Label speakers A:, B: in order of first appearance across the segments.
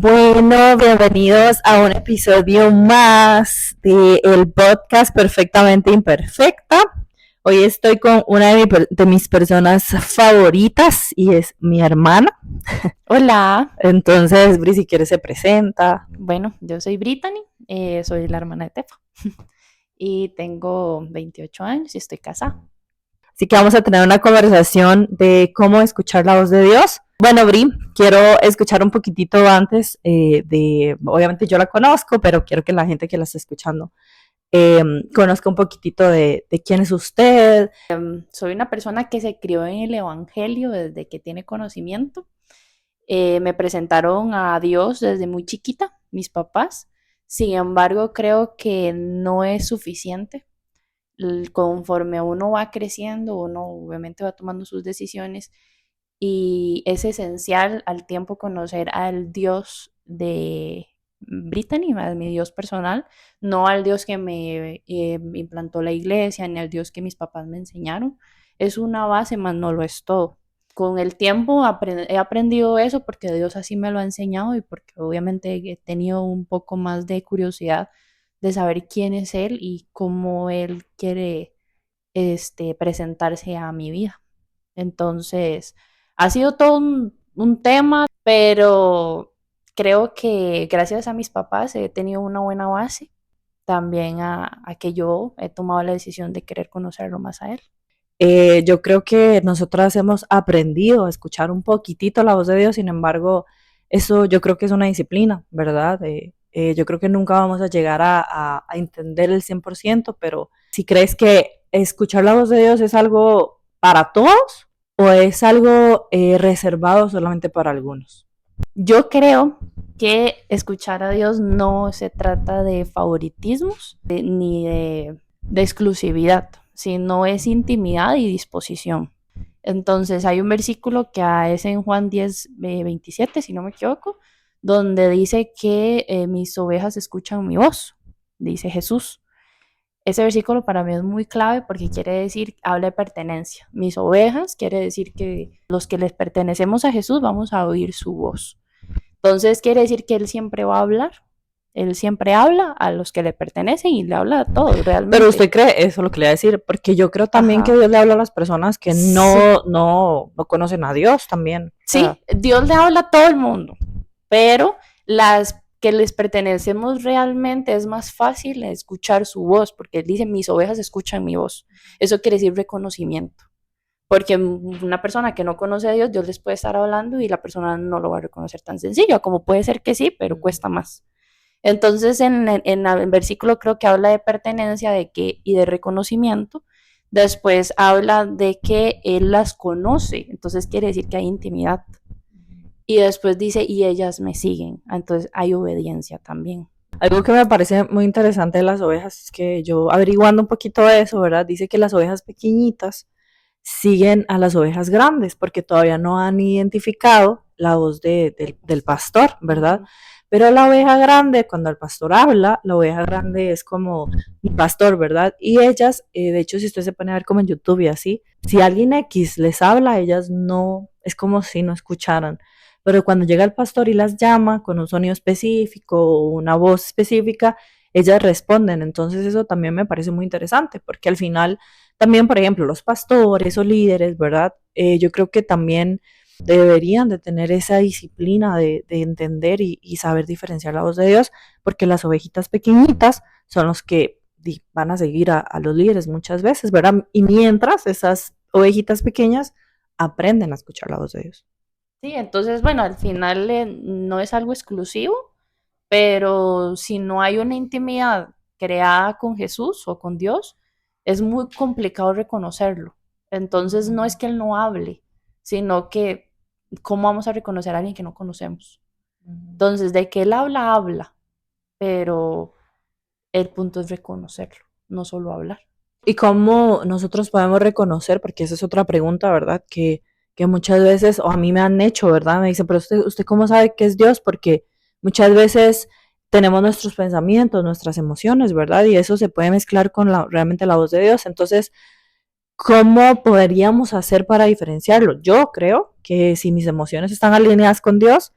A: Bueno, bienvenidos a un episodio más de el podcast Perfectamente Imperfecta. Hoy estoy con una de mis personas favoritas y es mi hermana.
B: Hola,
A: Entonces, Bri, si quieres se presenta.
B: bueno, yo soy Brittany, soy la hermana de Tefa y tengo 28 años y estoy casada.
A: Así que vamos a tener una conversación de cómo escuchar la voz de Dios. Bueno, Bri, quiero escuchar un poquitito antes obviamente yo la conozco, pero quiero que la gente que la esté escuchando conozca un poquitito de quién es usted.
B: Soy una persona que se crió en el Evangelio desde que tiene conocimiento. Me presentaron a Dios desde muy chiquita, mis papás. Sin embargo, creo que no es suficiente. Conforme uno va creciendo, uno obviamente va tomando sus decisiones y es esencial al tiempo conocer al Dios de Brittany, a mi Dios personal, no al Dios que me implantó la iglesia, ni al Dios que mis papás me enseñaron. Es una base, más no lo es todo. Con el tiempo he aprendido eso porque Dios así me lo ha enseñado y porque obviamente he tenido un poco más de curiosidad de saber quién es Él y cómo Él quiere presentarse a mi vida. Entonces, ha sido todo un tema, pero creo que gracias a mis papás he tenido una buena base, también a que yo he tomado la decisión de querer conocerlo más a él.
A: Yo creo que nosotras hemos aprendido a escuchar un poquitito la voz de Dios, sin embargo, eso yo creo que es una disciplina, ¿verdad? Yo creo que nunca vamos a llegar a entender el 100%, pero si crees que escuchar la voz de Dios es algo para todos o es algo reservado solamente para algunos.
B: Yo creo que escuchar a Dios no se trata de favoritismos ni de exclusividad, sino es intimidad y disposición. Entonces hay un versículo que es en Juan 10, 27, si no me equivoco, donde dice que mis ovejas escuchan mi voz, dice Jesús. Ese versículo para mí es muy clave porque quiere decir, habla de pertenencia. Mis ovejas quiere decir que los que les pertenecemos a Jesús vamos a oír su voz. Entonces quiere decir que Él siempre va a hablar. Él siempre habla a los que le pertenecen y le habla a todos realmente.
A: Pero usted cree, eso es lo que le voy a decir, porque yo creo también que Dios le habla a las personas que no conocen a Dios también.
B: Sí, Dios le habla a todo el mundo, pero las que les pertenecemos realmente es más fácil escuchar su voz, porque Él dice, mis ovejas escuchan mi voz. Eso quiere decir reconocimiento, porque una persona que no conoce a Dios, Dios les puede estar hablando y la persona no lo va a reconocer tan sencillo, como puede ser que sí, pero cuesta más. Entonces, en el versículo creo que habla de pertenencia y de reconocimiento. Después habla de que Él las conoce, entonces quiere decir que hay intimidad. Y después dice, y ellas me siguen, entonces hay obediencia también.
A: Algo que me parece muy interesante de las ovejas es que yo averiguando un poquito de eso, ¿verdad? Dice que las ovejas pequeñitas siguen a las ovejas grandes porque todavía no han identificado la voz del pastor, ¿verdad? Pero la oveja grande, cuando el pastor habla, la oveja grande es como mi pastor, ¿verdad? Y ellas, de hecho, si usted se pone a ver como en YouTube y así, si alguien X les habla, ellas no, es como si no escucharan. Pero cuando llega el pastor y las llama con un sonido específico o una voz específica, ellas responden. Entonces eso también me parece muy interesante, porque al final también, por ejemplo, los pastores o líderes, ¿verdad? Yo creo que también deberían de tener esa disciplina de entender y saber diferenciar la voz de Dios, porque las ovejitas pequeñitas son los que van a seguir a los líderes muchas veces, ¿verdad? Y mientras esas ovejitas pequeñas aprenden a escuchar la voz de Dios.
B: Sí, entonces, bueno, al final no es algo exclusivo, pero si no hay una intimidad creada con Jesús o con Dios, es muy complicado reconocerlo. Entonces, no es que Él no hable, sino que, ¿cómo vamos a reconocer a alguien que no conocemos? Entonces, de que Él habla, habla, pero el punto es reconocerlo, no solo hablar.
A: ¿Y cómo nosotros podemos reconocer? Porque esa es otra pregunta, ¿verdad? Que muchas veces, o a mí me han hecho, ¿verdad? Me dicen, pero usted cómo sabe que es Dios? Porque muchas veces tenemos nuestros pensamientos, nuestras emociones, ¿verdad? Y eso se puede mezclar con realmente la voz de Dios. Entonces, ¿cómo podríamos hacer para diferenciarlo? Yo creo que si mis emociones están alineadas con Dios,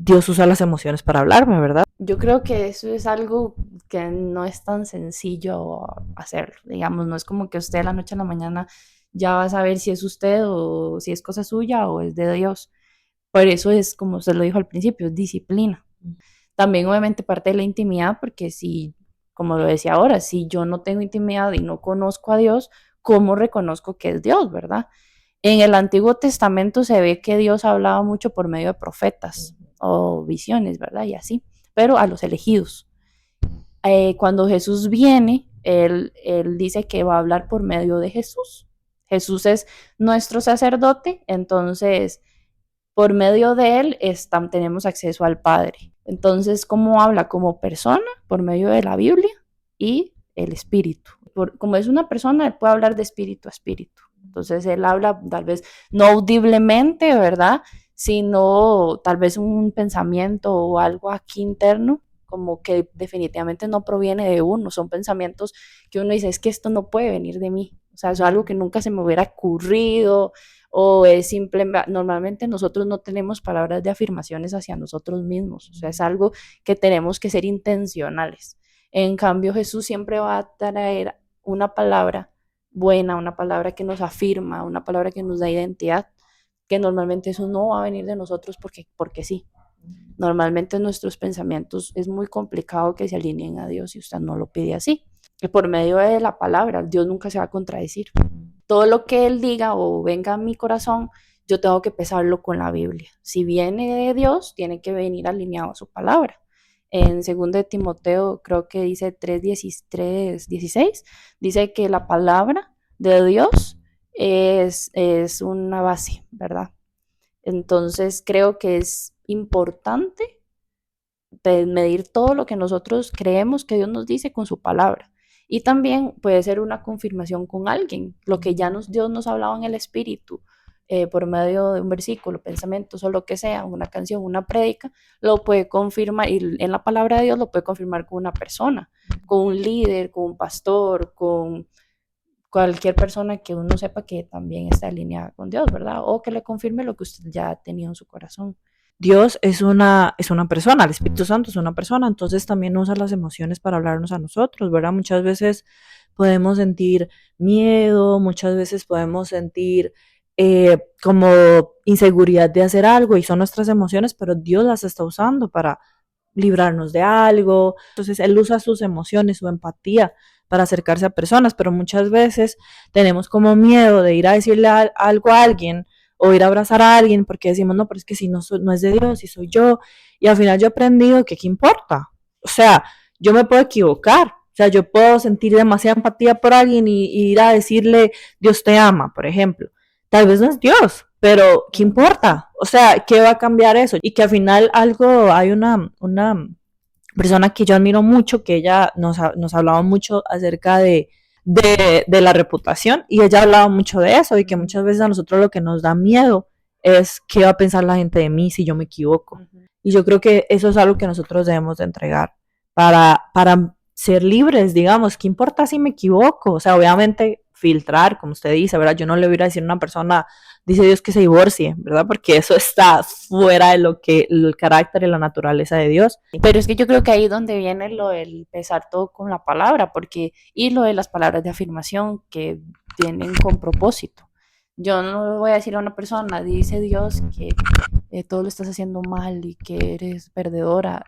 A: Dios usa las emociones para hablarme, ¿verdad?
B: Yo creo que eso es algo que no es tan sencillo hacer, digamos, no es como que usted de la noche a la mañana ya va a saber si es usted o si es cosa suya o es de Dios. Por eso es, como usted lo dijo al principio, es disciplina. También obviamente parte de la intimidad, porque si, como lo decía ahora, si yo no tengo intimidad y no conozco a Dios, ¿cómo reconozco que es Dios, verdad? En el Antiguo Testamento se ve que Dios hablaba mucho por medio de profetas o visiones, ¿verdad? Y así, pero a los elegidos. Cuando Jesús viene, él dice que va a hablar por medio de Jesús. Jesús es nuestro sacerdote, entonces por medio de él tenemos acceso al Padre. Entonces, ¿cómo habla? Como persona, por medio de la Biblia y el Espíritu. Como es una persona, él puede hablar de espíritu a espíritu. Entonces, él habla tal vez no audiblemente, ¿verdad? Sino tal vez un pensamiento o algo aquí interno, como que definitivamente no proviene de uno. Son pensamientos que uno dice, es que esto no puede venir de mí. O sea, es algo que nunca se me hubiera ocurrido, o es simplemente, normalmente nosotros no tenemos palabras de afirmaciones hacia nosotros mismos, o sea, es algo que tenemos que ser intencionales. En cambio, Jesús siempre va a traer una palabra buena, una palabra que nos afirma, una palabra que nos da identidad, que normalmente eso no va a venir de nosotros porque sí. Normalmente nuestros pensamientos es muy complicado que se alineen a Dios si usted no lo pide así. Que por medio de la palabra, Dios nunca se va a contradecir. Todo lo que Él diga o venga a mi corazón, yo tengo que pesarlo con la Biblia. Si viene de Dios, tiene que venir alineado a su palabra. En 2 de Timoteo, creo que dice 3:16, dice que la palabra de Dios es una base, ¿verdad? Entonces creo que es importante medir todo lo que nosotros creemos que Dios nos dice con su palabra. Y también puede ser una confirmación con alguien, lo que ya Dios nos ha hablado en el Espíritu, por medio de un versículo, pensamientos o lo que sea, una canción, una prédica, lo puede confirmar, y en la palabra de Dios lo puede confirmar con una persona, con un líder, con un pastor, con cualquier persona que uno sepa que también está alineada con Dios, ¿verdad? O que le confirme lo que usted ya ha tenido en su corazón.
A: Dios es una persona, el Espíritu Santo es una persona, entonces también usa las emociones para hablarnos a nosotros, ¿verdad? Muchas veces podemos sentir miedo, muchas veces podemos sentir como inseguridad de hacer algo y son nuestras emociones, pero Dios las está usando para librarnos de algo. Entonces Él usa sus emociones, su empatía para acercarse a personas, pero muchas veces tenemos como miedo de ir a decirle algo a alguien o ir a abrazar a alguien porque decimos, no, pero es que si no, no es de Dios, si soy yo. Y al final yo he aprendido que qué importa. O sea, yo me puedo equivocar. O sea, yo puedo sentir demasiada empatía por alguien y ir a decirle, Dios te ama, por ejemplo. Tal vez no es Dios, pero ¿qué importa? O sea, ¿qué va a cambiar eso? Y que al final hay una persona que yo admiro mucho, que ella nos hablaba mucho acerca de la reputación y ella hablaba mucho de eso y que muchas veces a nosotros lo que nos da miedo es qué va a pensar la gente de mí si yo me equivoco. Y yo creo que eso es algo que nosotros debemos de entregar para ser libres, digamos, ¿qué importa si me equivoco? O sea, obviamente filtrar, como usted dice, ¿verdad? Yo no le voy a decir a una persona, dice Dios que se divorcie, ¿verdad? Porque eso está fuera de lo que el carácter y la naturaleza de Dios.
B: Pero es que yo creo que ahí es donde viene lo del pesar todo con la palabra, porque y lo de las palabras de afirmación que vienen con propósito. Yo no voy a decir a una persona, dice Dios que todo lo estás haciendo mal y que eres perdedora.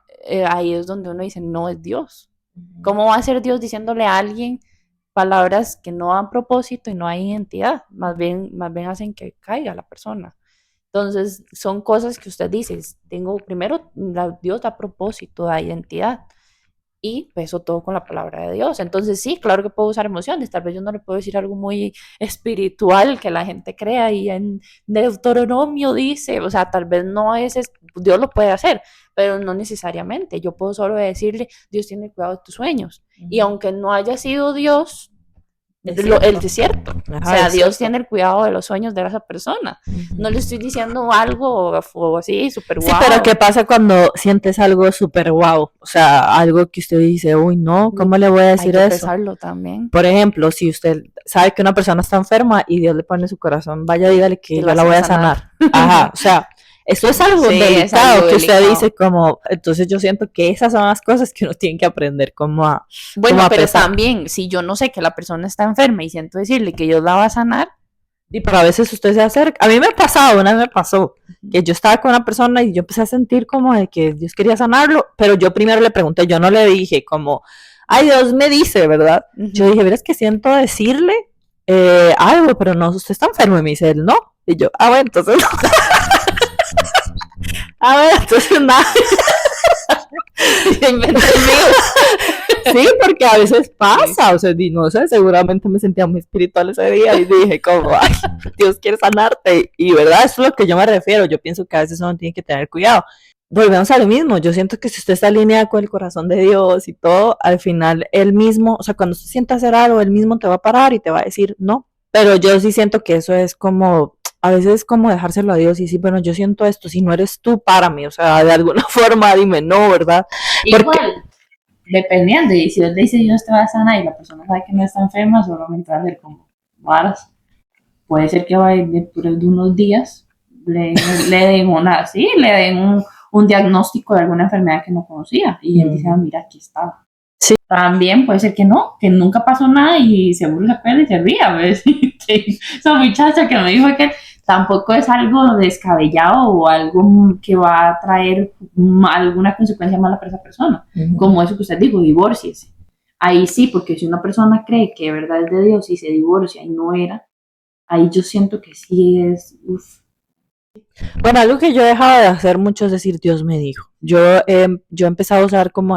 B: Ahí es donde uno dice, no es Dios. ¿Cómo va a ser Dios diciéndole a alguien palabras que no dan propósito y no hay identidad? Más bien hacen que caiga la persona. Entonces, son cosas que usted dice, tengo primero, Dios da propósito, da identidad, y peso todo con la palabra de Dios. Entonces, sí, claro que puedo usar emociones, tal vez yo no le puedo decir algo muy espiritual que la gente crea y en Deuteronomio dice, o sea, tal vez no es, Dios lo puede hacer, pero no necesariamente. Yo puedo solo decirle, Dios tiene cuidado de tus sueños. Y aunque no haya sido Dios, el desierto. O sea, Dios tiene el cuidado de los sueños de esa persona. No le estoy diciendo algo así, súper guau.
A: Sí, pero ¿qué pasa cuando sientes algo súper guau? O sea, algo que usted dice, uy, no, ¿cómo le voy a decir
B: Hay que
A: eso?
B: pensarlo también.
A: Por ejemplo, si usted sabe que una persona está enferma y Dios le pone en su corazón, vaya, dígale que yo la voy a sanar. Ajá, o sea, eso es algo
B: Sí, es
A: delicado
B: algo
A: que usted
B: delicado.
A: dice como, entonces yo siento que esas son las cosas que uno tiene que aprender como como
B: Bueno,
A: a
B: pero
A: pesar.
B: también, si yo no sé que la persona está enferma y siento decirle que Dios la va a sanar,
A: Y pero a veces usted se acerca, a mí me ha pasado, una vez me pasó, que yo estaba con una persona y yo empecé a sentir como de que Dios quería sanarlo, pero yo primero le pregunté, yo no le dije como, ay, Dios me dice, ¿verdad? Yo dije, verás que siento decirle algo, pero no, usted está enfermo, y me dice él, no. Y yo, bueno, entonces no. Bueno, entonces nada. Sí, porque a veces pasa, o sea, no sé, seguramente me sentía muy espiritual ese día y dije como, ay, Dios quiere sanarte, y verdad, eso es lo que yo me refiero, yo pienso que a veces uno tiene que tener cuidado. Volvemos a lo mismo, yo siento que si usted está alineado con el corazón de Dios y todo, al final él mismo, o sea, cuando usted sienta hacer algo, él mismo te va a parar y te va a decir no, pero yo sí siento que eso es como, a veces es como dejárselo a Dios y decir, bueno, yo siento esto, si no eres tú, párame, o sea, de alguna forma dime no, ¿verdad? Porque
B: igual, dependiendo, y si Dios le dice Dios te va a sanar y la persona sabe que no está enferma, solamente va a hacer como varas. Puede ser que después de unos días le den le den un diagnóstico de alguna enfermedad que no conocía y él dice, mira, aquí estaba.
A: sí.
B: También puede ser que nunca pasó nada y se burla la pena y se ría, ¿ves? Esa muchacha que me dijo que tampoco es algo descabellado o algo que va a traer alguna consecuencia mala para esa persona, como eso que usted dijo, divórciese. Ahí sí, porque si una persona cree que de verdad es de Dios y se divorcia y no era, ahí yo siento que sí es,
A: Bueno, algo que yo he dejado de hacer mucho es decir Dios me dijo. Yo he empezado a usar como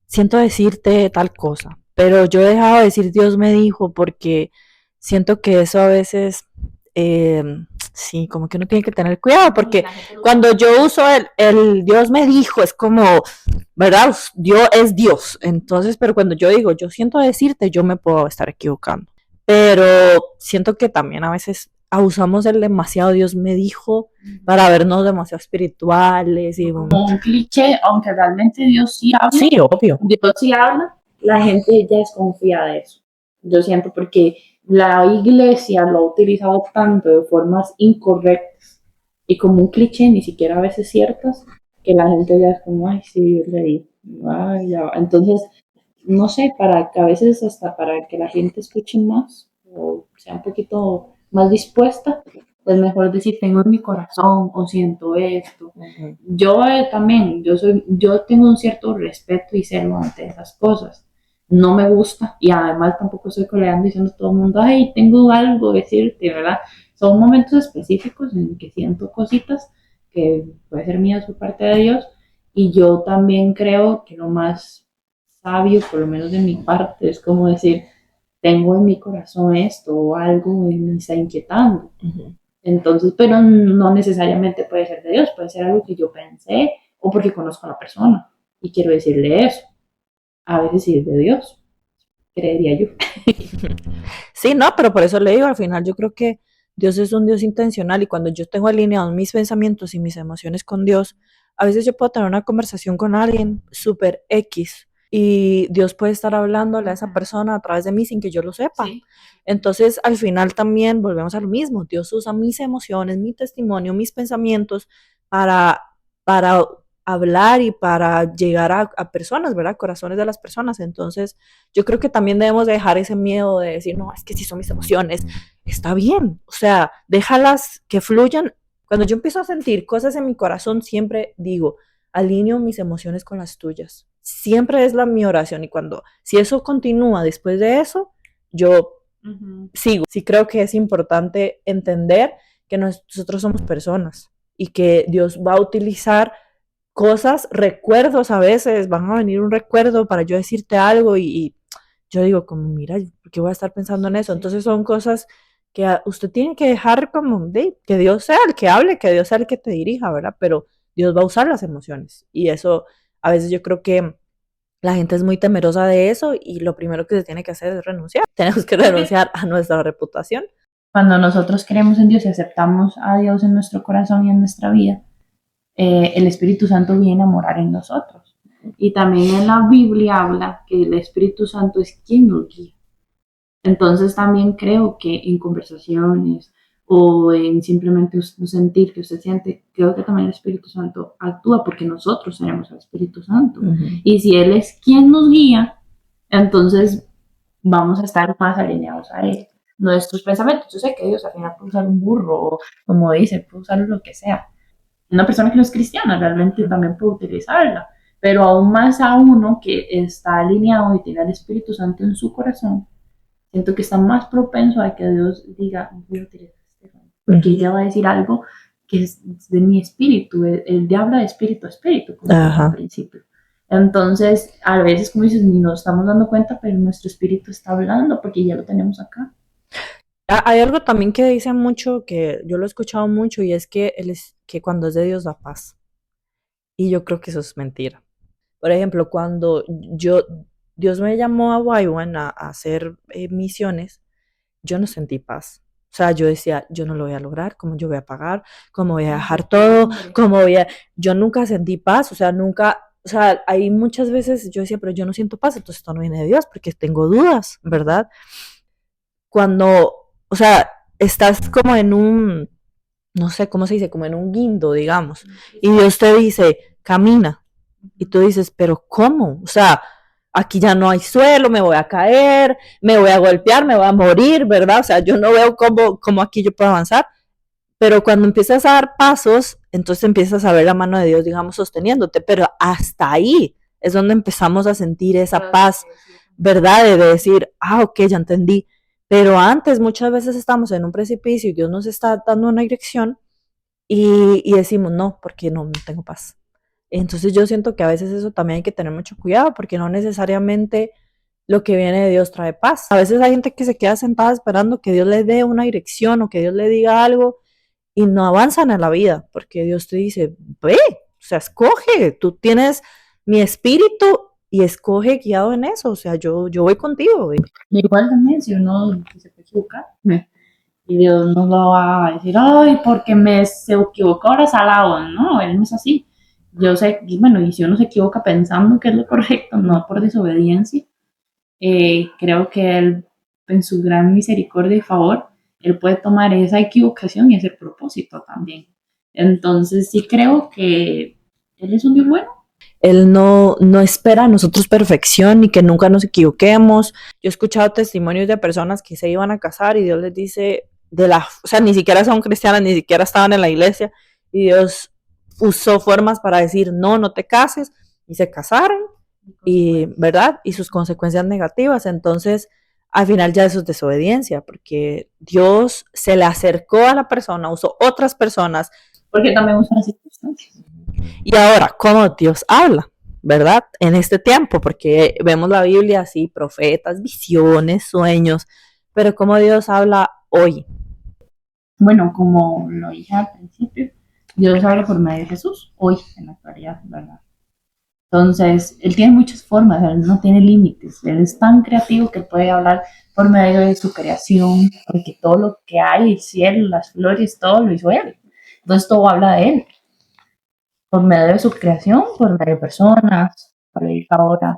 A: siento decirte tal cosa, pero yo he dejado de decir Dios me dijo porque siento que eso a veces, eh, sí, como que uno tiene que tener cuidado, porque cuando yo uso el Dios me dijo, es como, ¿verdad? Dios es Dios. Entonces, pero cuando yo digo, yo siento decirte, yo me puedo estar equivocando. Pero siento que también a veces abusamos del demasiado Dios me dijo para vernos demasiado espirituales y
B: como un cliché, aunque realmente Dios sí habla.
A: sí, obvio.
B: Dios sí habla, la gente ya desconfía de eso. Yo siento porque la iglesia lo ha utilizado tanto de formas incorrectas y como un cliché, ni siquiera a veces ciertas, que la gente ya es como, ay, sí, Dios le dijo. Ay, ya. Entonces, no sé, para que a veces hasta para que la gente escuche más o sea un poquito más dispuesta, es mejor decir tengo en mi corazón o siento esto. Yo también, yo tengo un cierto respeto y celo ante esas cosas. No me gusta y además tampoco estoy coleando diciendo a todo el mundo, ay, tengo algo que decirte, ¿verdad? Son momentos específicos en que siento cositas que puede ser mías por parte de Dios y yo también creo que lo más sabio, por lo menos de mi parte, es como decir, tengo en mi corazón esto o algo me está inquietando. Entonces, pero no necesariamente puede ser de Dios, puede ser algo que yo pensé o porque conozco a la persona y quiero decirle eso. A veces sí es de Dios, creería yo.
A: Sí, no, pero por eso le digo, al final yo creo que Dios es un Dios intencional y cuando yo tengo alineados mis pensamientos y mis emociones con Dios, a veces yo puedo tener una conversación con alguien súper X y Dios puede estar hablándole a esa persona a través de mí sin que yo lo sepa. Sí. Entonces, al final también volvemos a lo mismo. Dios usa mis emociones, mi testimonio, mis pensamientos para, para hablar y para llegar a personas, ¿verdad? Corazones de las personas. Entonces, yo creo que también debemos dejar ese miedo de decir, no, es que si son mis emociones, está bien, o sea, déjalas que fluyan. Cuando yo empiezo a sentir cosas en mi corazón, siempre digo, alineo mis emociones con las tuyas. Siempre es mi oración y si eso continúa después de eso, yo sigo. Sí creo que es importante entender que nosotros somos personas y que Dios va a utilizar cosas, recuerdos a veces, van a venir un recuerdo para yo decirte algo y yo digo como, mira, ¿por qué voy a estar pensando en eso? Entonces son cosas que usted tiene que dejar como, que Dios sea el que hable, que Dios sea el que te dirija, ¿verdad? Pero Dios va a usar las emociones y eso a veces yo creo que la gente es muy temerosa de eso y lo primero que se tiene que hacer es renunciar. Tenemos que renunciar a nuestra reputación.
B: Cuando nosotros creemos en Dios y aceptamos a Dios en nuestro corazón y en nuestra vida, el Espíritu Santo viene a morar en nosotros. Y también en la Biblia habla que el Espíritu Santo es quien nos guía. Entonces también creo que en conversaciones o en simplemente sentir que usted siente. Creo que también el Espíritu Santo actúa porque nosotros tenemos al Espíritu Santo. Y si Él es quien nos guía, entonces vamos a estar más alineados a Él. Nuestros pensamientos, yo sé que Dios al final puede usar un burro, o como dice, puede usar lo que sea. Una persona que no es cristiana realmente también puede utilizarla, pero aún más a uno que está alineado y tiene al Espíritu Santo en su corazón, siento que está más propenso a que Dios diga, voy a utilizar este don, porque ella va a decir algo que es de mi espíritu. Él habla de espíritu a espíritu, como al principio. Entonces, a veces, como dices, ni nos estamos dando cuenta, pero nuestro espíritu está hablando porque ya lo tenemos acá.
A: Hay algo también que dicen mucho, que yo lo he escuchado mucho, y es que, que cuando es de Dios da paz. Y yo creo que eso es mentira. Por ejemplo, cuando Dios me llamó a Waiwan a hacer misiones, yo no sentí paz. O sea, yo decía, yo no lo voy a lograr, ¿cómo yo voy a pagar? ¿Cómo voy a dejar todo? Yo nunca sentí paz, o sea, nunca, o sea, hay muchas veces yo decía, pero yo no siento paz, entonces esto no viene de Dios, porque tengo dudas, ¿verdad? Cuando, o sea, estás como en un, no sé cómo se dice, como en un guindo, digamos, y Dios te dice, camina, y tú dices, pero ¿cómo? O sea, aquí ya no hay suelo, me voy a caer, me voy a golpear, me voy a morir, ¿verdad? O sea, yo no veo cómo aquí yo puedo avanzar, pero cuando empiezas a dar pasos, entonces empiezas a ver la mano de Dios, digamos, sosteniéndote, pero hasta ahí es donde empezamos a sentir esa paz, ¿verdad? De decir, ok, ya entendí. Pero antes muchas veces estamos en un precipicio y Dios nos está dando una dirección y decimos, no, porque no tengo paz. Entonces yo siento que a veces eso también hay que tener mucho cuidado, porque no necesariamente lo que viene de Dios trae paz. A veces hay gente que se queda sentada esperando que Dios le dé una dirección o que Dios le diga algo y no avanzan en la vida, porque Dios te dice, ve, o sea, escoge, tú tienes mi espíritu y escoge guiado en eso, o sea, yo voy contigo. Ve.
B: Igual también, si uno se puede equivocar, y Dios no lo va a decir, ay, porque se equivocó ahora salado, no, Él no es así. Yo sé, y bueno, y si uno se equivoca pensando que es lo correcto, no por desobediencia, creo que Él, en su gran misericordia y favor, Él puede tomar esa equivocación y hacer propósito también. Entonces sí creo que Él es un Dios bueno.
A: Él no espera a nosotros perfección ni que nunca nos equivoquemos. Yo he escuchado testimonios de personas que se iban a casar y Dios les dice, o sea, ni siquiera son cristianas, ni siquiera estaban en la iglesia, y Dios usó formas para decir, no te cases, y se casaron, y, ¿verdad? Y sus consecuencias negativas. Entonces, al final ya eso es desobediencia, porque Dios se le acercó a la persona, usó otras personas.
B: Porque también usa las circunstancias.
A: Y ahora, ¿cómo Dios habla? ¿Verdad? En este tiempo, porque vemos la Biblia así, profetas, visiones, sueños, pero ¿cómo Dios habla hoy?
B: Bueno, como lo dije al principio, Dios habla por medio de Jesús, hoy, en la actualidad, ¿verdad? Entonces, Él tiene muchas formas, Él no tiene límites, Él es tan creativo que puede hablar por medio de su creación, porque todo lo que hay, el cielo, las flores, todo lo hizo Él. Entonces, todo habla de Él, por medio de su creación, por medio de personas, por medio ahora,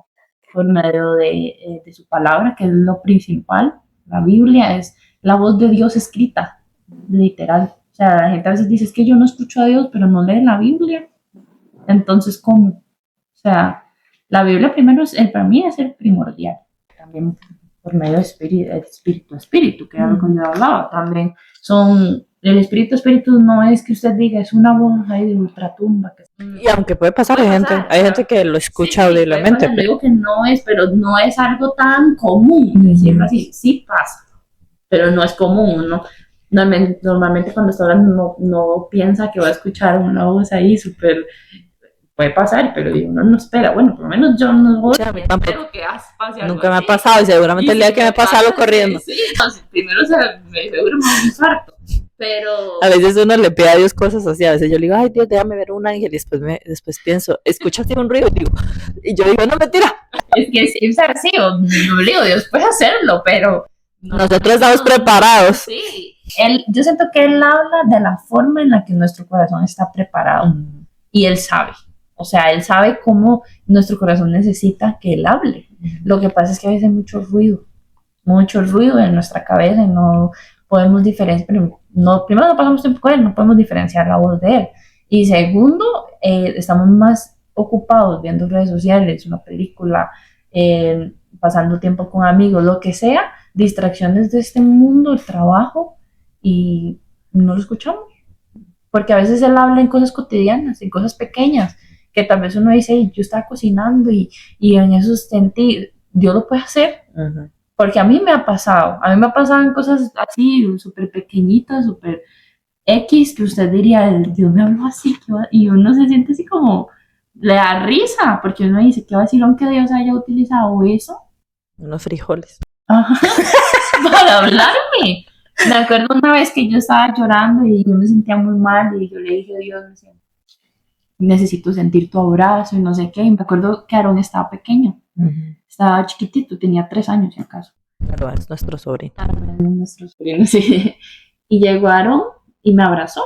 B: por medio de su palabra, que es lo principal. La Biblia es la voz de Dios escrita, literal. O sea, la gente a veces dice, es que yo no escucho a Dios, pero no lee la Biblia. Entonces, ¿cómo? O sea, la Biblia primero, para mí, es el primordial. También por medio de espíritu a espíritu, que era lo que yo hablaba. También el espíritu a espíritu no es que usted diga, es una voz ahí de ultratumba.
A: Y aunque puede pasar, hay gente que lo escucha audiblemente.
B: Sí, digo que no es, pero no es algo tan común, decirlo así. Sí pasa, pero no es común, ¿no? Normalmente cuando está hablando no piensa que va a escuchar una voz ahí súper. Puede pasar, pero uno no espera. Bueno, por lo menos yo no voy.
A: A mí tampoco. Nunca me ha pasado y seguramente el día que me pasa lo corriendo.
B: Sí, primero seguro me da un infarto. Pero
A: a veces uno le pide a Dios cosas así, a veces yo le digo, ay Dios, déjame ver un ángel, y después pienso, escúchate un ruido, y yo digo, no, mentira.
B: Es que sí, yo digo, Dios puede hacerlo, pero
A: nosotros estamos preparados.
B: Sí, yo siento que Él habla de la forma en la que nuestro corazón está preparado, y Él sabe. O sea, Él sabe cómo nuestro corazón necesita que Él hable. Lo que pasa es que a veces hay mucho ruido en nuestra cabeza y no podemos diferenciar. Pero no, primero no pasamos tiempo con él, no podemos diferenciar la voz de él. Y segundo, estamos más ocupados viendo redes sociales, una película, pasando tiempo con amigos, lo que sea, distracciones de este mundo, el trabajo, y no lo escuchamos. Porque a veces él habla en cosas cotidianas, en cosas pequeñas, que tal vez uno dice, yo estaba cocinando y en eso sentí, Dios lo puede hacer. Uh-huh. Porque a mí me ha pasado en cosas así, súper pequeñitas, súper X, que usted diría, Dios me habló así, y uno se siente así como, le da risa, porque uno dice, qué vacilón que Dios haya utilizado eso.
A: Unos frijoles.
B: Ajá. Para hablarme. Me acuerdo una vez que yo estaba llorando y yo me sentía muy mal y yo le dije a Dios, necesito sentir tu abrazo y no sé qué. Y me acuerdo que Aarón estaba pequeño, estaba chiquitito, tenía 3 años si acaso.
A: Claro, es nuestro sobrino.
B: Es nuestro sobrino, sí. Y llegó Aarón y me abrazó.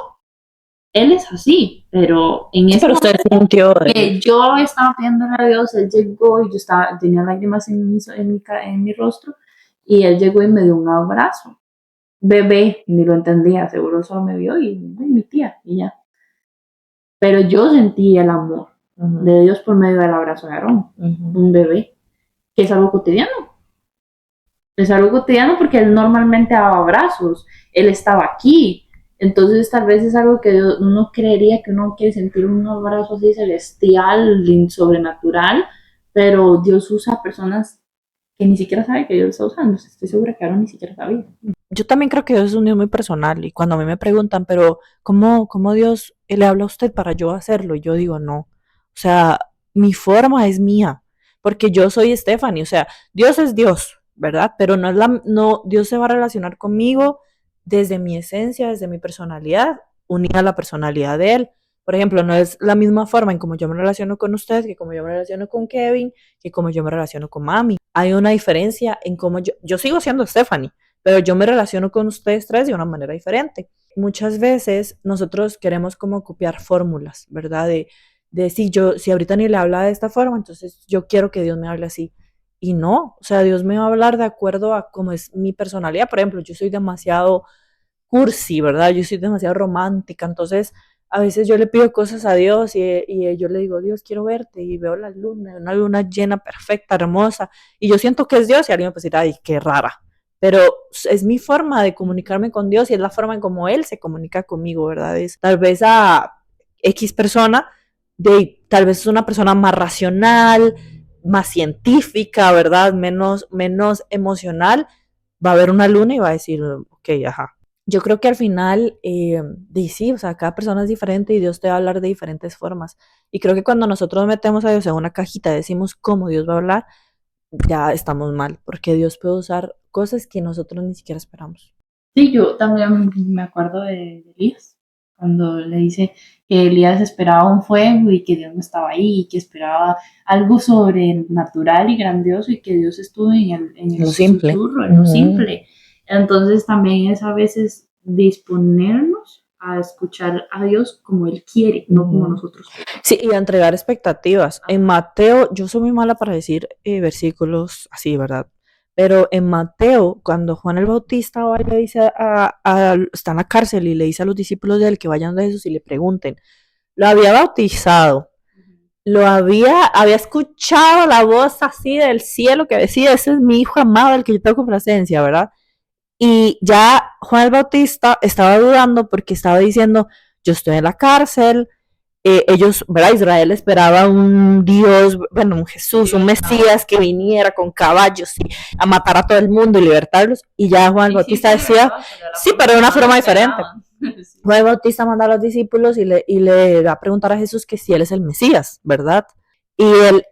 B: Él es así, pero en ese
A: momento sintió
B: que yo estaba pidiéndole a Dios, él llegó y yo tenía lágrimas en mi rostro y él llegó y me dio un abrazo. Bebé, ni lo entendía, seguro solo me vio y mi tía y ya. Pero yo sentí el amor de Dios por medio del abrazo de Aarón, un bebé, que es algo cotidiano. Es algo cotidiano porque él normalmente daba abrazos, él estaba aquí. Entonces tal vez es algo que uno creería que uno quiere sentir un abrazo así celestial, sobrenatural, pero Dios usa personas que ni siquiera sabe que Dios está usando. Estoy segura que Aarón ni siquiera sabía.
A: Yo también creo que Dios es un Dios muy personal y cuando a mí me preguntan, pero ¿cómo Dios le habla a usted para yo hacerlo? Y yo digo, no, o sea, mi forma es mía, porque yo soy Stephanie, o sea, Dios es Dios, ¿verdad? Pero no, Dios se va a relacionar conmigo desde mi esencia, desde mi personalidad, unida a la personalidad de Él. Por ejemplo, no es la misma forma en como yo me relaciono con usted, que como yo me relaciono con Kevin, que como yo me relaciono con Mami. Hay una diferencia en cómo yo sigo siendo Stephanie, pero yo me relaciono con ustedes tres de una manera diferente. Muchas veces nosotros queremos como copiar fórmulas, ¿verdad? De si ahorita ni le habla de esta forma, entonces yo quiero que Dios me hable así. Y no, o sea, Dios me va a hablar de acuerdo a cómo es mi personalidad. Por ejemplo, yo soy demasiado cursi, ¿verdad? Yo soy demasiado romántica, entonces a veces yo le pido cosas a Dios y yo le digo, Dios, quiero verte, y veo la luna, una luna llena, perfecta, hermosa, y yo siento que es Dios, y alguien me puede decir, ay, qué rara, pero es mi forma de comunicarme con Dios y es la forma en como Él se comunica conmigo, ¿verdad? Es tal vez a X persona, tal vez es una persona más racional, más científica, ¿verdad? Menos emocional, va a ver una luna y va a decir, ok, ajá. Yo creo que al final, sí, o sea, cada persona es diferente y Dios te va a hablar de diferentes formas. Y creo que cuando nosotros metemos a Dios en una cajita y decimos cómo Dios va a hablar, ya estamos mal, porque Dios puede usar cosas que nosotros ni siquiera esperamos.
B: Sí, yo también me acuerdo de Elías, cuando le dice que Elías esperaba un fuego y que Dios no estaba ahí, y que esperaba algo sobrenatural y grandioso y que Dios estuvo en
A: lo simple.
B: Susurro, en lo simple. Entonces también es a veces disponernos a escuchar a Dios como Él quiere, no como nosotros.
A: Sí, y a entregar expectativas. En Mateo, yo soy muy mala para decir versículos así, ¿verdad? Pero en Mateo, cuando Juan el Bautista va y le dice está en la cárcel y le dice a los discípulos de él que vayan de Jesús y le pregunten, lo había bautizado, había escuchado la voz así del cielo que decía, ese es mi hijo amado, el que yo tengo complacencia, ¿verdad? Y ya Juan el Bautista estaba dudando porque estaba diciendo, yo estoy en la cárcel, ellos, ¿verdad? Israel esperaba un Dios, bueno, un Jesús, un Mesías que viniera con caballos y a matar a todo el mundo y libertarlos. Y ya Juan el Bautista decía, sí, pero de una forma diferente. Juan el Bautista manda a los discípulos y le va a preguntar a Jesús que si él es el Mesías, ¿verdad? Y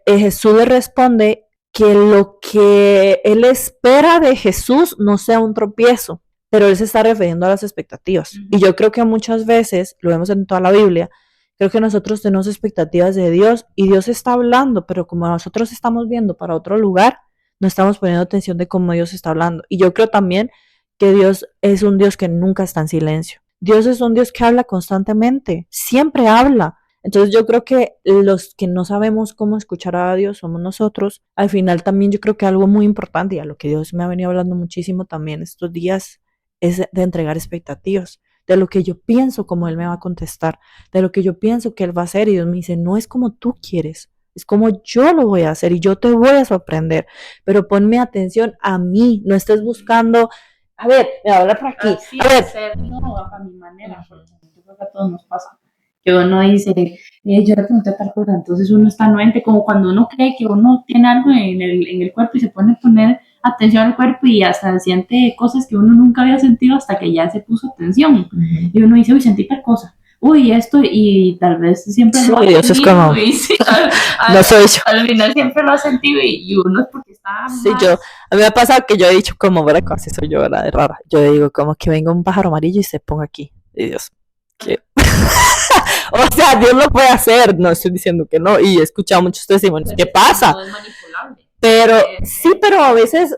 A: Jesús le responde que lo que él espera de Jesús no sea un tropiezo, pero él se está refiriendo a las expectativas. Y yo creo que muchas veces, lo vemos en toda la Biblia, creo que nosotros tenemos expectativas de Dios y Dios está hablando, pero como nosotros estamos viendo para otro lugar, no estamos poniendo atención de cómo Dios está hablando. Y yo creo también que Dios es un Dios que nunca está en silencio. Dios es un Dios que habla constantemente, siempre habla. Entonces yo creo que los que no sabemos cómo escuchar a Dios somos nosotros. Al final también yo creo que algo muy importante y a lo que Dios me ha venido hablando muchísimo también estos días es de entregar expectativas. de lo que yo pienso como Él me va a contestar, de lo que yo pienso que Él va a hacer. Y Dios me dice, no es como tú quieres, es como yo lo voy a hacer y yo te voy a sorprender, pero ponme atención a mí, no estés buscando, a ver, me va a hablar por aquí,
B: Así
A: a ver.
B: hacerlo a mi manera, porque yo creo que a todos nos pasa. Que uno dice, yo le pregunté tal cosa, entonces uno está nuente, como cuando uno cree que uno tiene algo en el cuerpo y se pone a poner atención al cuerpo y hasta siente cosas que uno nunca había sentido hasta que ya se puso atención. Y uno dice, uy, sentí tal cosa. Uy, esto, y tal vez siempre
A: Sí,
B: lo ha
A: Dios es
B: sentido,
A: como,
B: y sí,
A: no soy yo.
B: al final siempre lo ha sentido, y uno es porque está
A: Sí,
B: más...
A: a mí me ha pasado que yo he dicho como, ¿verdad? Casi soy yo, ¿verdad? De rara. Yo digo como que venga un pájaro amarillo y se ponga aquí. Y Dios, ¿qué? O sea, Dios lo puede hacer, no estoy diciendo que no. Y he escuchado muchos testimonios. ¿Qué pasa?
B: No es manipulable.
A: Pero sí, pero a veces,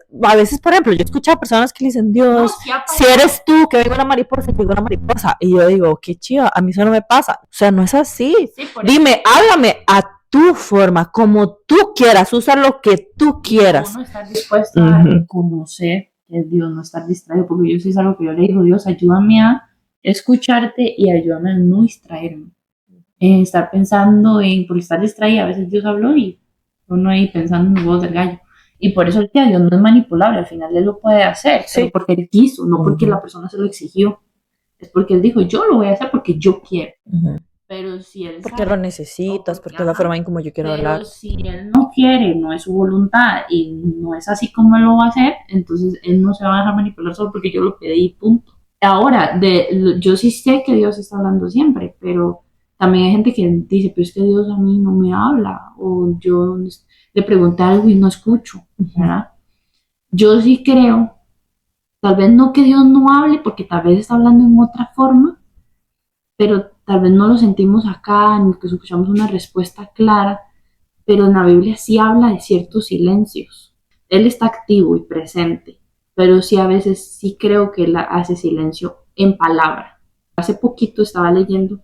A: por ejemplo, yo he escuchado a personas que le dicen,
B: No,
A: Dios,
B: sí ha
A: si
B: pasado.
A: eres tú, que venga una mariposa, que venga una mariposa. Y yo digo, qué chiva, a mí eso no me pasa. O sea, no es así.
B: Sí, por
A: Dime,
B: eso.
A: háblame a tu forma, como tú quieras, usa lo que tú quieras.
B: Uno está dispuesto a reconocer que es Dios, no estar distraído, porque yo sí es algo que yo le digo, Dios, ayúdame a escucharte y ayúdame a no distraerme. En estar pensando en, por estar distraída, a veces Dios habló y uno ahí pensando en el voz del gallo. Y por eso el que Dios no es manipulable, al final Él lo puede hacer,
A: Sí.
B: pero porque Él quiso, no porque la persona se lo exigió. Es porque Él dijo, yo lo voy a hacer porque yo quiero. Pero si Él
A: Porque
B: sabe,
A: lo necesitas, porque es la forma en como yo quiero
B: pero
A: hablar.
B: si Él no quiere, no es su voluntad y no es así como Él lo va a hacer, entonces Él no se va a dejar manipular solo porque yo lo pedí, punto. Ahora, yo sí sé que Dios está hablando siempre, pero también hay gente que dice, pero es que Dios a mí no me habla, o yo le pregunté algo y no escucho, ¿verdad? Yo sí creo, tal vez no que Dios no hable, porque tal vez está hablando en otra forma, pero tal vez no lo sentimos acá, ni que escuchamos una respuesta clara, pero en la Biblia sí habla de ciertos silencios. Él está activo y presente, pero sí a veces sí creo que él hace silencio en palabra. Hace poquito estaba leyendo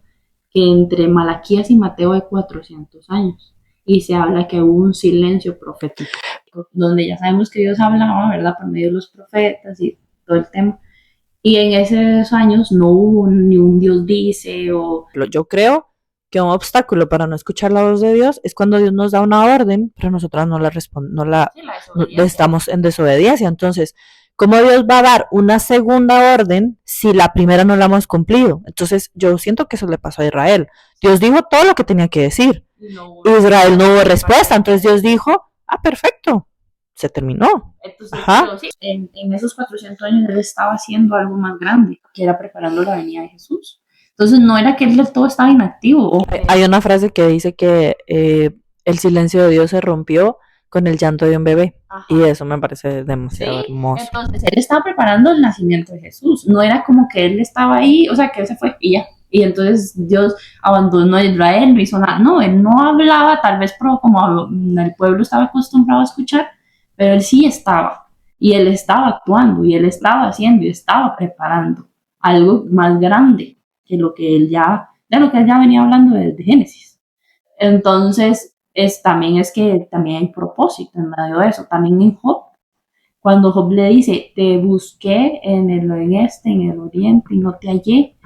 B: que entre Malaquías y Mateo hay 400 años y se habla que hubo un silencio profético, donde ya sabemos que Dios hablaba, ¿verdad? Por medio de los profetas y todo el tema. Y en esos años no hubo ni un Dios dice o...
A: Yo creo que un obstáculo para no escuchar la voz de Dios es cuando Dios nos da una orden, pero nosotras no la estamos en desobediencia. Entonces, ¿cómo Dios va a dar una segunda orden si la primera no la hemos cumplido? Entonces, yo siento que eso le pasó a Israel. Dios dijo todo lo que tenía que decir. Israel no hubo respuesta. Entonces Dios dijo, perfecto, se terminó.
B: Entonces, pero sí, en esos 400 años Él estaba haciendo algo más grande, que era preparando la venida de Jesús. Entonces, no era que Él del todo estaba inactivo.
A: Hay una frase que dice que el silencio de Dios se rompió con el llanto de un bebé. Ajá. Y eso me parece demasiado hermoso.
B: Entonces, Él estaba preparando el nacimiento de Jesús. No era como que Él estaba ahí, o sea, que Él se fue y ya. Y entonces Dios abandonó a Israel, no hizo nada. No, Él no hablaba, tal vez como el pueblo estaba acostumbrado a escuchar, pero Él sí estaba. Y Él estaba actuando, y Él estaba haciendo, y estaba preparando algo más grande que lo que Él ya venía hablando desde Génesis. Entonces, también hay propósito en medio de eso. También en Job, cuando Job le dice, te busqué en el oriente y no te hallé,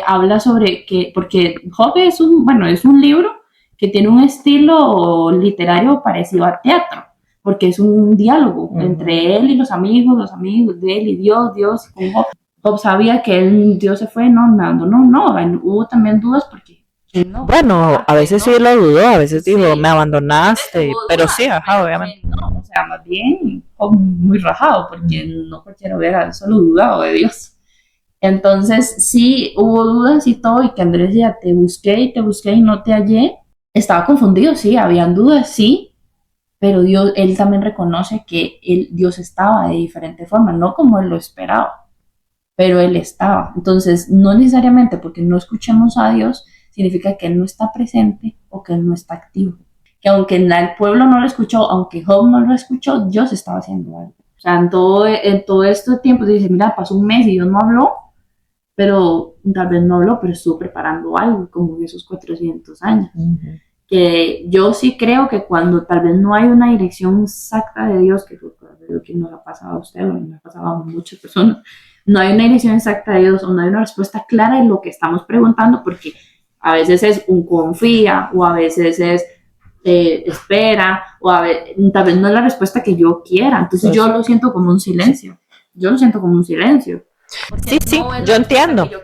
B: habla sobre que, porque Job es un libro que tiene un estilo literario parecido a teatro, porque es un diálogo entre él y los amigos de él y Dios con Job. Job sabía que Dios se fue, no, me abandonó, no, hubo también dudas porque no.
A: Bueno, a veces sí lo dudó, a veces dijo, me abandonaste, pero sí, ajá, obviamente.
B: No, o sea, más bien muy rajado, porque no cualquiera hubiera solo dudado de Dios. Entonces, sí, hubo dudas y todo, y que Andrés decía, te busqué y no te hallé. Estaba confundido, sí, habían dudas, sí, pero él también reconoce que Dios estaba de diferente forma, no como él lo esperaba, pero él estaba. Entonces, no necesariamente porque no escuchemos a Dios, significa que él no está presente o que él no está activo. Que aunque el pueblo no lo escuchó, aunque Job no lo escuchó, Dios estaba haciendo algo. O sea, en todo este tiempo, dice, mira, pasó un mes y Dios no habló, pero tal vez no habló, pero estuvo preparando algo, como en esos 400 años. Que yo sí creo que cuando tal vez no hay una dirección exacta de Dios, que fue lo que nos ha pasado a usted, o nos ha pasado a muchas personas, no hay una dirección exacta de Dios o no hay una respuesta clara en lo que estamos preguntando, porque a veces es un confía o a veces es espera o tal vez no es la respuesta que yo quiera, entonces yo lo siento como un silencio, yo lo siento como un silencio.
A: Sí, sí, no yo entiendo. Yo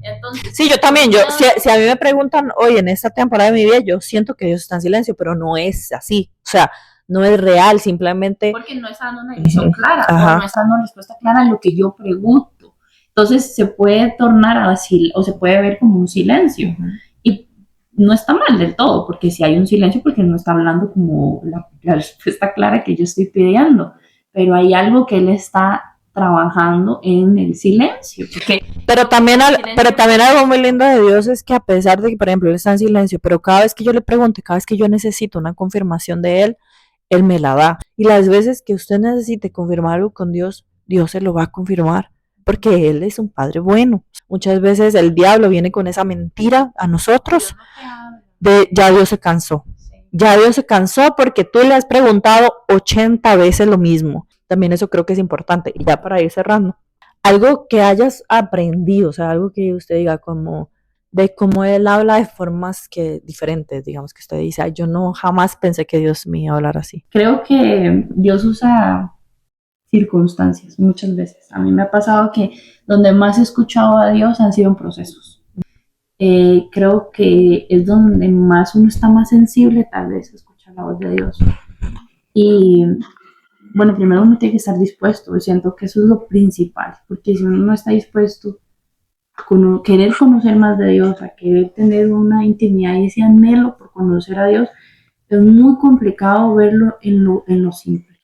A: entonces, sí, yo también, si a mí me preguntan hoy en esta temporada de mi vida, yo siento que Dios está en silencio, pero no es así, o sea, no es real, simplemente...
B: Porque no está dando una dirección clara, o no está dando una respuesta clara a lo que yo pregunto. Entonces se puede tornar así, o se puede ver como un silencio. Y no está mal del todo, porque si hay un silencio, porque no está hablando como la respuesta clara que yo estoy pidiendo. Pero hay algo que él está trabajando en el silencio.
A: Pero también algo muy lindo de Dios es que a pesar de que, por ejemplo, él está en silencio, pero cada vez que yo le pregunto, cada vez que yo necesito una confirmación de él me la da. Y las veces que usted necesite confirmar algo con Dios, Dios se lo va a confirmar, porque Él es un Padre bueno. Muchas veces el diablo viene con esa mentira a nosotros de ya Dios se cansó. Ya Dios se cansó porque tú le has preguntado 80 veces lo mismo. También eso creo que es importante. Y ya para ir cerrando, algo que hayas aprendido, o sea, algo que usted diga como de cómo él habla de formas que diferentes, digamos que usted dice, ay, yo no jamás pensé que Dios me iba a hablar así.
B: Creo que Dios usa circunstancias muchas veces. A mí me ha pasado que donde más he escuchado a Dios han sido en procesos. Creo que es donde más uno está más sensible tal vez a escuchar la voz de Dios. Y bueno, primero uno tiene que estar dispuesto. Yo siento que eso es lo principal, porque si uno no está dispuesto a querer conocer más de Dios, a querer tener una intimidad y ese anhelo por conocer a Dios, es muy complicado verlo en lo simple,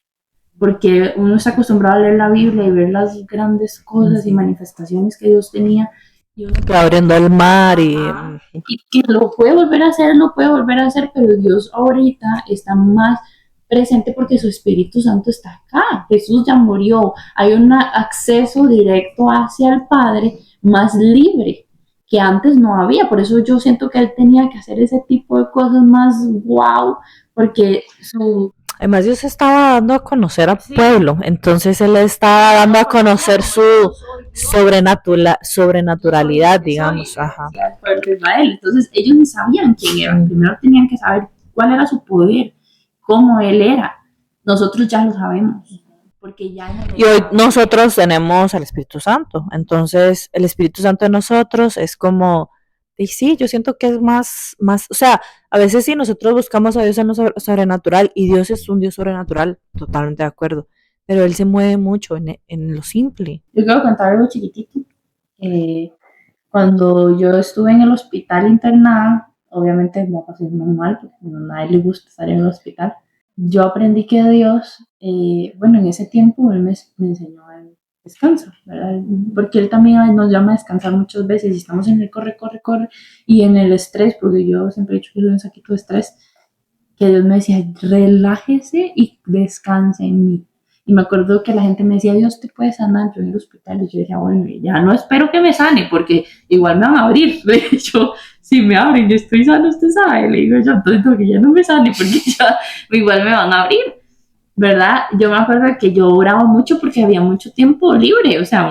B: porque uno está acostumbrado a leer la Biblia y ver las grandes cosas y manifestaciones que Dios tenía, y
A: que abriendo el mar y
B: que lo puede volver a hacer, pero Dios ahorita está más presente porque su Espíritu Santo está acá. Jesús ya murió, hay un acceso directo hacia el Padre más libre que antes no había. Por eso yo siento que él tenía que hacer ese tipo de cosas más wow, porque
A: además Dios estaba dando a conocer al pueblo, entonces él estaba dando a conocer su sobrenaturalidad, digamos. Ajá.
B: Entonces ellos ni sabían quién era, primero tenían que saber cuál era su poder, cómo él era. Nosotros ya lo sabemos. Porque ya
A: y hoy nosotros tenemos al Espíritu Santo, entonces el Espíritu Santo de nosotros es como, y sí, yo siento que es más, o sea, a veces sí nosotros buscamos a Dios en lo sobrenatural y Dios es un Dios sobrenatural, totalmente de acuerdo, pero Él se mueve mucho en lo simple.
B: Yo quiero contar algo chiquitito. Cuando yo estuve en el hospital internada, obviamente no pasé muy mal, porque a nadie le gusta estar en el hospital. Yo aprendí que Dios, bueno, en ese tiempo Él me enseñó a descansar, ¿verdad? Porque Él también nos llama a descansar muchas veces y estamos en el corre, corre, corre y en el estrés, porque yo siempre he dicho que soy un saquito de estrés, que Dios me decía, relájese y descanse en mí. Y me acuerdo que la gente me decía, Dios te puede sanar, yo en el hospital, y yo decía, bueno, ya no espero que me sane, porque igual me van a abrir. Yo, si me abren, yo estoy sano, usted sabe, le digo yo, entonces que ya no me sane, porque ya igual me van a abrir, ¿verdad? Yo me acuerdo que yo oraba mucho porque había mucho tiempo libre, o sea,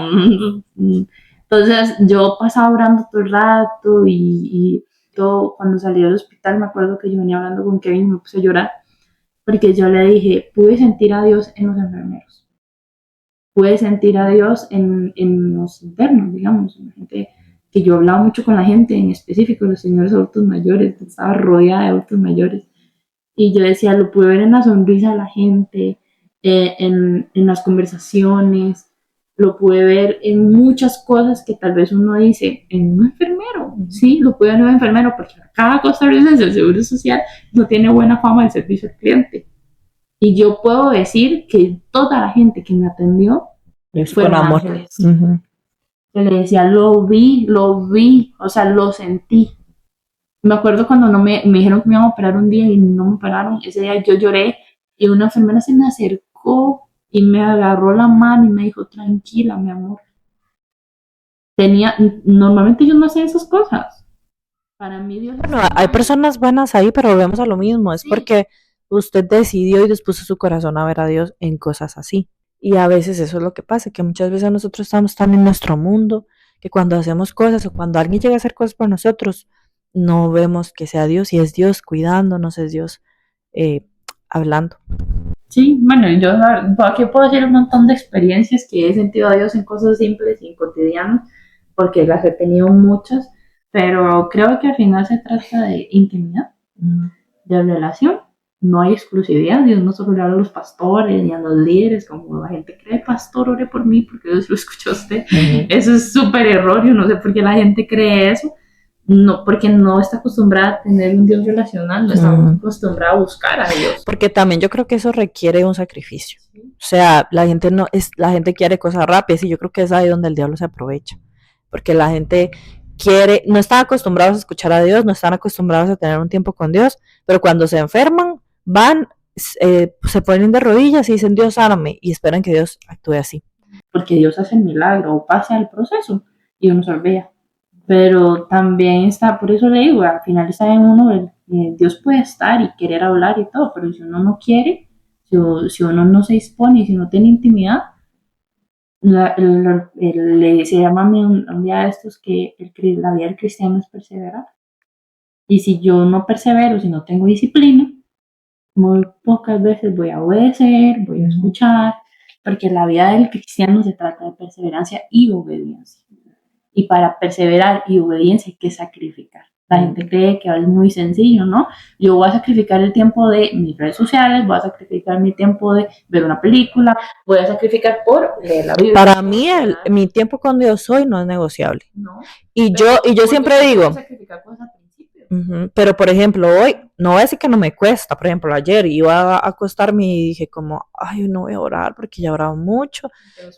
B: entonces yo pasaba orando todo el rato y todo, cuando salí del hospital me acuerdo que yo venía hablando con Kevin y me puse a llorar, porque yo le dije, pude sentir a Dios en los enfermeros, pude sentir a Dios en los internos, digamos, en la gente, que yo hablaba mucho con la gente, en específico los señores adultos mayores, estaba rodeada de adultos mayores, y yo decía, lo pude ver en la sonrisa de la gente, en las conversaciones, lo pude ver en muchas cosas que tal vez uno dice, en un enfermero, sí, lo pude ver en un enfermero, porque cada costarricense del Seguro Social no tiene buena fama del servicio al cliente. Y yo puedo decir que toda la gente que me atendió
A: fue con amor.
B: Uh-huh. Yo le decía, lo vi, o sea, lo sentí. Me acuerdo cuando no me dijeron que me iban a operar un día y no me operaron, ese día yo lloré y una enfermera se me acercó y me agarró la mano y me dijo, tranquila, mi amor. Normalmente yo no hacía esas cosas. Para mí Dios...
A: Bueno, hay personas buenas ahí, pero volvemos a lo mismo, es porque usted decidió y dispuso su corazón a ver a Dios en cosas así. Y a veces eso es lo que pasa, que muchas veces nosotros estamos tan en nuestro mundo, que cuando hacemos cosas o cuando alguien llega a hacer cosas por nosotros, no vemos que sea Dios, y es Dios cuidándonos, es Dios hablando.
B: Sí, bueno, yo aquí puedo decir un montón de experiencias que he sentido a Dios en cosas simples y cotidianas, porque las he tenido muchas, pero creo que al final se trata de intimidad, de relación. No hay exclusividad. Dios no solo le habla a los pastores ni a los líderes, como la gente cree: pastor, ore por mí porque Dios lo escuchó a usted. Eso es súper error. Yo no sé por qué la gente cree eso. No, porque no está acostumbrada a tener un Dios relacional, no está acostumbrada a buscar a Dios.
A: Porque también yo creo que eso requiere un sacrificio. O sea, la gente quiere cosas rápidas, y yo creo que es ahí donde el diablo se aprovecha. Porque la gente no están acostumbrados a escuchar a Dios, no están acostumbrados a tener un tiempo con Dios, pero cuando se enferman, van, se ponen de rodillas y dicen: Dios, sáname, y esperan que Dios actúe así.
B: Porque Dios hace el milagro o pasa el proceso y uno se olvida. Pero también está, por eso le digo, al final está en uno, Dios puede estar y querer hablar y todo, pero si uno no quiere, si uno no se dispone, si no tiene intimidad, se llama a mí un día de estos que la vida del cristiano es perseverar. Y si yo no persevero, si no tengo disciplina, muy pocas veces voy a obedecer, voy a escuchar, porque la vida del cristiano se trata de perseverancia y obediencia. Y para perseverar y obediencia hay que sacrificar. La gente cree que es muy sencillo, ¿no? Yo voy a sacrificar el tiempo de mis redes sociales, voy a sacrificar mi tiempo de ver una película, voy a sacrificar por leer la Biblia.
A: Para mí, mi tiempo con Dios hoy no es negociable.
B: No,
A: y yo siempre digo, pero por ejemplo, hoy, no voy a decir que no me cuesta. Por ejemplo, ayer iba a acostarme y dije como: ay, no voy a orar porque ya he orado mucho.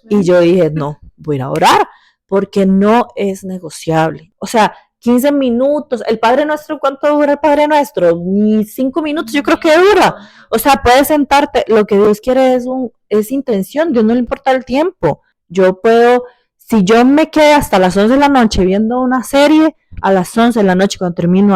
A: Y yo dije: no, voy a ir a orar, porque no es negociable. O sea, 15 minutos. El Padre Nuestro, ¿cuánto dura el Padre Nuestro? Ni 5 minutos yo creo que dura. O sea, puedes sentarte. Lo que Dios quiere es intención. Dios no le importa el tiempo. Yo puedo, si yo me quedé hasta las 11 de la noche viendo una serie, a las 11 de la noche, cuando termino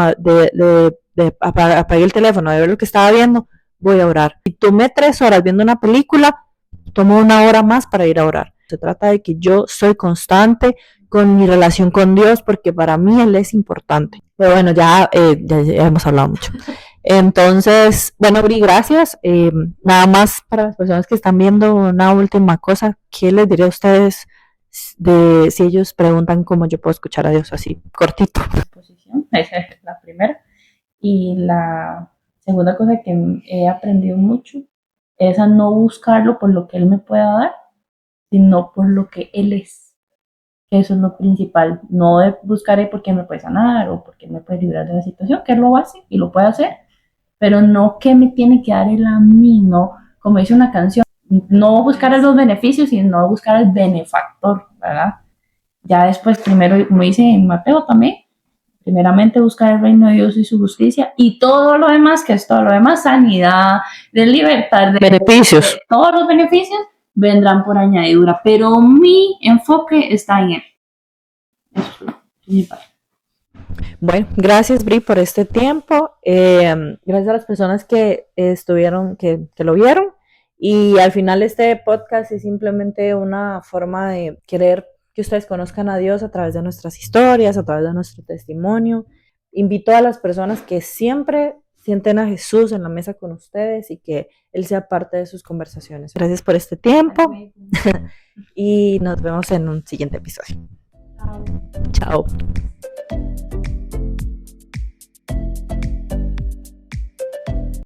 A: apagué el teléfono de ver lo que estaba viendo, voy a orar. Si tomé 3 horas viendo una película, tomo 1 hora más para ir a orar. Se trata de que yo soy constante con mi relación con Dios, porque para mí Él es importante. Pero bueno, ya hemos hablado mucho. Entonces, bueno, Bri, gracias. Nada más para las personas que están viendo, una última cosa. ¿Qué les diría a ustedes si ellos preguntan cómo yo puedo escuchar a Dios así, cortito?
B: Esa es la primera. Y la segunda cosa que he aprendido mucho es a no buscarlo por lo que Él me pueda dar, sino por lo que Él es. Eso es lo principal. No de buscar por qué me puede sanar o por qué me puede librar de la situación, que Él lo hace y lo puede hacer, pero no que me tiene que dar Él a mí, no, como dice una canción, no buscar los beneficios, sino buscar al benefactor, ¿verdad? Ya después, primero, como dice en Mateo también, primeramente buscar el reino de Dios y su justicia, y todo lo demás, que es todo lo demás, sanidad, de libertad, de
A: beneficios,
B: todos los beneficios vendrán por añadidura, pero mi enfoque está en Él. Eso es principal.
A: Bueno, gracias, Bri, por este tiempo. Gracias a las personas que estuvieron, que lo vieron. Y al final este podcast es simplemente una forma de querer que ustedes conozcan a Dios a través de nuestras historias, a través de nuestro testimonio. Invito a las personas que siempre sienten a Jesús en la mesa con ustedes y que Él sea parte de sus conversaciones. Gracias por este tiempo y nos vemos en un siguiente episodio. Chao. Chao.